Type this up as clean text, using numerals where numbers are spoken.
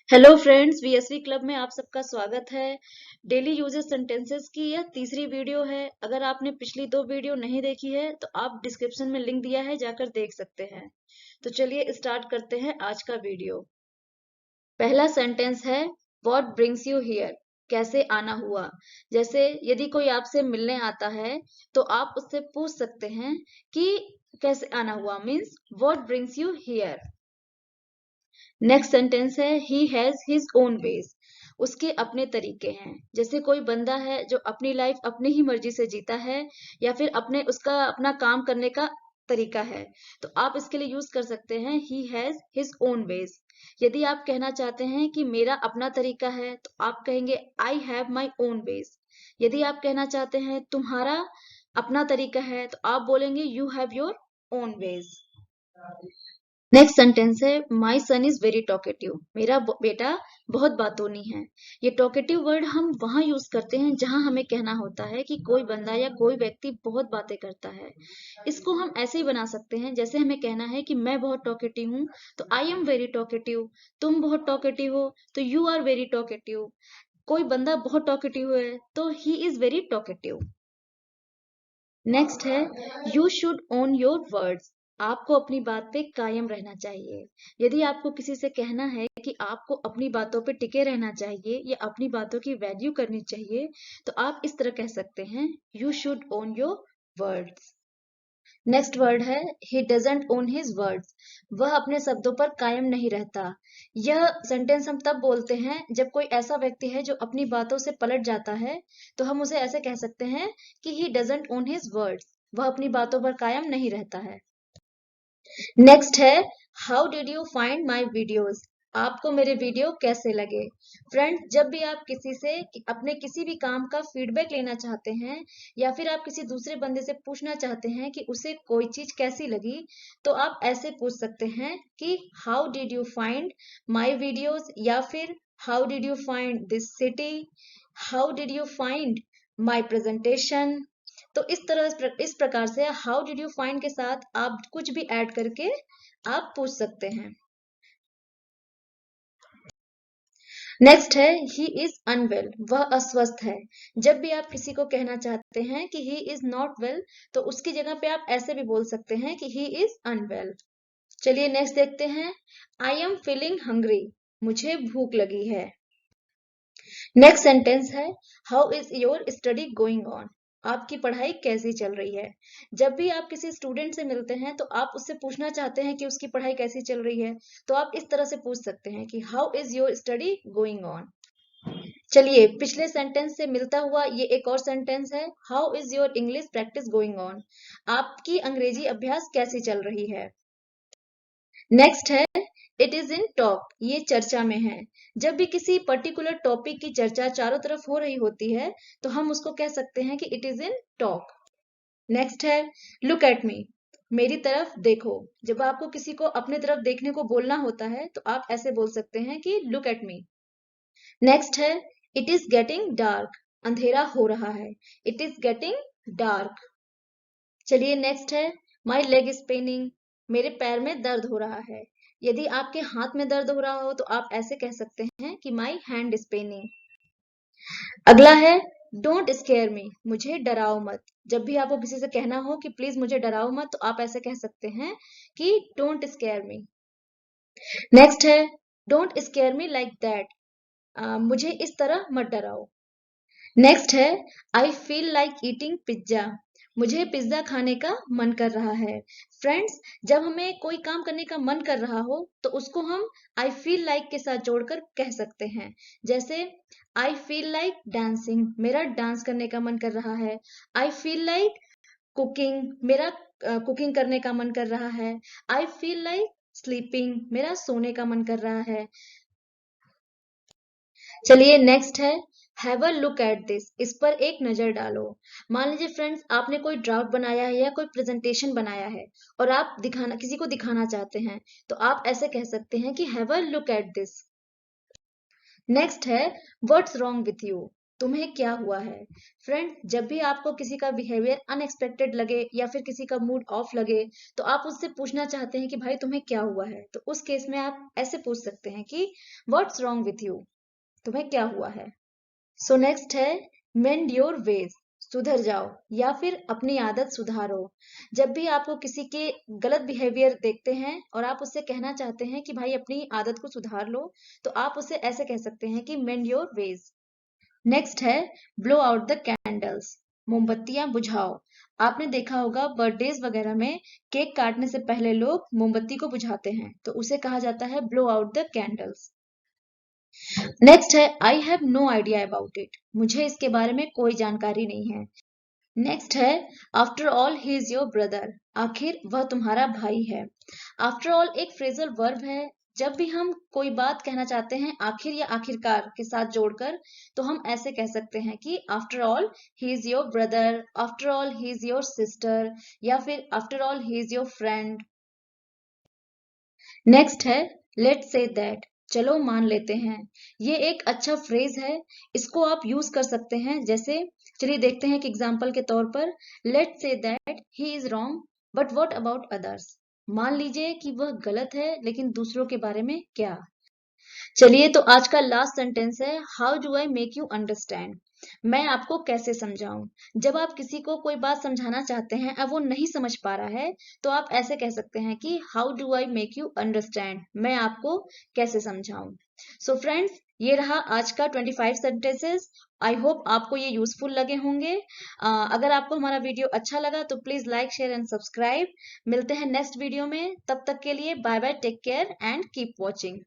Hello friends, वीएसवी club में आप सबका स्वागत है। डेली यूजेस सेंटेंसेस की यह तीसरी वीडियो है। अगर आपने पिछली दो वीडियो नहीं देखी है तो आप डिस्क्रिप्शन में लिंक दिया है, जाकर देख सकते हैं। तो चलिए स्टार्ट करते हैं आज का वीडियो। पहला सेंटेंस है व्हाट ब्रिंग्स यू हियर। कैसे आना हुआ। जैसे यदि कोई आपसे मिलने आता है तो आप उससे पूछ सकते हैं कि कैसे आना हुआ, means what brings you here. Next sentence है he has his own ways. उसके अपने तरीके हैं। जैसे कोई बंदा है जो अपनी लाइफ अपनी ही मर्जी से जीता है या फिर उसका अपना काम करने का तरीका है, तो आप इसके लिए यूज कर सकते हैं ही हैज हिज ओन वेज। यदि आप कहना चाहते हैं कि मेरा अपना तरीका है तो आप कहेंगे I have my own ways. यदि आप कहना चाहते हैं तुम्हारा अपना तरीका है तो आप बोलेंगे you have your own ways. Next sentence है माई सन इज वेरी टॉकेटिव। मेरा बेटा बहुत बातूनी है। ये टॉकेटिव वर्ड हम वहां यूज करते हैं जहां हमें कहना होता है कि कोई बंदा या कोई व्यक्ति बहुत बातें करता है। इसको हम ऐसे ही बना सकते हैं, जैसे हमें कहना है कि मैं बहुत टॉकेटिव हूँ तो आई एम वेरी टॉकेटिव। तुम बहुत टॉकेटिव हो तो यू आर वेरी टॉकेटिव। कोई बंदा बहुत टॉकेटिव है तो he is very talkative. Next है you should own your words. आपको अपनी बात पे कायम रहना चाहिए। यदि आपको किसी से कहना है कि आपको अपनी बातों पे टिके रहना चाहिए या अपनी बातों की वैल्यू करनी चाहिए तो आप इस तरह कह सकते हैं you should own your words. Next word है he doesn't own his words. वह अपने शब्दों पर कायम नहीं रहता। यह सेंटेंस हम तब बोलते हैं जब कोई ऐसा व्यक्ति है जो अपनी बातों से पलट जाता है, तो हम उसे ऐसे कह सकते हैं कि ही डजंट ओन हिज वर्ड्स। वह अपनी बातों पर कायम नहीं रहता है। नेक्स्ट है how did you find my videos. आपको मेरे वीडियो कैसे लगे। फ्रेंड्स, जब भी आप किसी से अपने किसी भी काम का फीडबैक लेना चाहते हैं या फिर आप किसी दूसरे बंदे से पूछना चाहते हैं कि उसे कोई चीज कैसी लगी, तो आप ऐसे पूछ सकते हैं कि how did you find my videos, या फिर how did you find this city, how did you find my presentation. तो इस प्रकार से हाउ डिड यू फाइंड के साथ आप कुछ भी ऐड करके आप पूछ सकते हैं। नेक्स्ट है ही इज अनवेल। वह अस्वस्थ है। जब भी आप किसी को कहना चाहते हैं कि ही इज नॉट वेल तो उसकी जगह पे आप ऐसे भी बोल सकते हैं कि ही इज अनवेल। चलिए नेक्स्ट देखते हैं आई एम फीलिंग हंग्री। मुझे भूख लगी है। नेक्स्ट सेंटेंस है how is your study going on. आपकी पढ़ाई कैसी चल रही है। जब भी आप किसी स्टूडेंट से मिलते हैं तो आप उससे पूछना चाहते हैं कि उसकी पढ़ाई कैसी चल रही है, तो आप इस तरह से पूछ सकते हैं कि how is your study going on. चलिए पिछले सेंटेंस से मिलता हुआ ये एक और सेंटेंस है how is your English practice going on. आपकी अंग्रेजी अभ्यास कैसी चल रही है। नेक्स्ट है इट इज इन टॉक। ये चर्चा में है। जब भी किसी पर्टिकुलर टॉपिक की चर्चा चारों तरफ हो रही होती है तो हम उसको कह सकते हैं कि it is in talk. Next है लुक एट मी। मेरी तरफ देखो। जब आपको किसी को अपने तरफ देखने को बोलना होता है तो आप ऐसे बोल सकते हैं कि लुक एट मी। नेक्स्ट है इट इज गेटिंग डार्क। अंधेरा हो रहा है। It is getting dark. चलिए नेक्स्ट है माई लेग इज पेनिंग। मेरे पैर में दर्द हो रहा है। यदि आपके हाथ में दर्द हो रहा हो तो आप ऐसे कह सकते हैं कि माई हैंड इज पेनिंग। अगला है डोंट स्केयर मी। मुझे डराओ मत। जब भी आपको किसी से कहना हो कि प्लीज मुझे डराओ मत तो आप ऐसे कह सकते हैं कि डोंट स्केयर मी। नेक्स्ट है don't scare me like that. मुझे इस तरह मत डराओ। नेक्स्ट है I feel like eating pizza. मुझे पिज्जा खाने का मन कर रहा है। फ्रेंड्स, जब हमें कोई काम करने का मन कर रहा हो तो उसको हम आई फील लाइक के साथ जोड़कर कह सकते हैं। जैसे आई फील लाइक डांसिंग। मेरा डांस करने का मन कर रहा है। I feel like cooking. मेरा कुकिंग करने का मन कर रहा है। I feel like sleeping. मेरा सोने का मन कर रहा है। चलिए नेक्स्ट है have a look at this. इस पर एक नजर डालो। मान लीजिए फ्रेंड्स, आपने कोई ड्राफ्ट बनाया है या कोई प्रेजेंटेशन बनाया है और आप किसी को दिखाना चाहते हैं तो आप ऐसे कह सकते हैं कि have a look at this. Next है व्हाट्स रॉन्ग विथ यू। तुम्हें क्या हुआ है? फ्रेंड, जब भी आपको किसी का बिहेवियर अनएक्सपेक्टेड लगे या फिर किसी का मूड ऑफ लगे, तो आप उससे पूछना चाहते हैं कि भाई तुम्हें क्या हुआ है? तो उस केस में आप ऐसे पूछ सकते हैं कि व्हाट्स रॉन्ग विथ यू? तुम्हें क्या हुआ है? सो नेक्स्ट है मेंड योर वेज, सुधर जाओ या फिर अपनी आदत सुधारो। जब भी आपको किसी के गलत बिहेवियर देखते हैं और आप उससे कहना चाहते हैं कि भाई अपनी आदत को सुधार लो, तो आप उसे ऐसे कह सकते हैं कि मेंड योर वेज। नेक्स्ट है ब्लो आउट द कैंडल्स, मोमबत्तियां बुझाओ। आपने देखा होगा बर्थडेज वगैरह में केक काटने से पहले लोग मोमबत्ती को बुझाते हैं, तो उसे कहा जाता है blow out the candles. Next है I have no idea about it, मुझे इसके बारे में कोई जानकारी नहीं है। नेक्स्ट है after all he is your brother, आखिर वह तुम्हारा भाई है। आफ्टर ऑल एक फ्रेजल वर्ब है। जब भी हम कोई बात कहना चाहते हैं आखिर या आखिरकार के साथ जोड़कर, तो हम ऐसे कह सकते हैं कि after all he is your brother, after all he is your sister, या फिर after all he is your friend. Next है लेट से दैट, चलो मान लेते हैं। ये एक अच्छा फ्रेज है, इसको आप यूज कर सकते हैं। जैसे चलिए देखते हैं कि एग्जाम्पल के तौर पर लेट से that he is wrong but what about others, मान लीजिए कि वह गलत है लेकिन दूसरों के बारे में क्या। चलिए तो आज का लास्ट सेंटेंस है how do I make you understand, मैं आपको कैसे समझाऊं। जब आप किसी को कोई बात समझाना चाहते हैं और वो नहीं समझ पा रहा है, तो आप ऐसे कह सकते हैं कि how do I make you understand, मैं आपको कैसे समझाऊं। सो फ्रेंड्स, ये रहा आज का 25 सेंटेंसेस। आई होप आपको ये यूजफुल लगे होंगे। अगर आपको हमारा वीडियो अच्छा लगा तो please like share and subscribe. मिलते हैं नेक्स्ट वीडियो में, तब तक के लिए bye bye, take care and keep watching.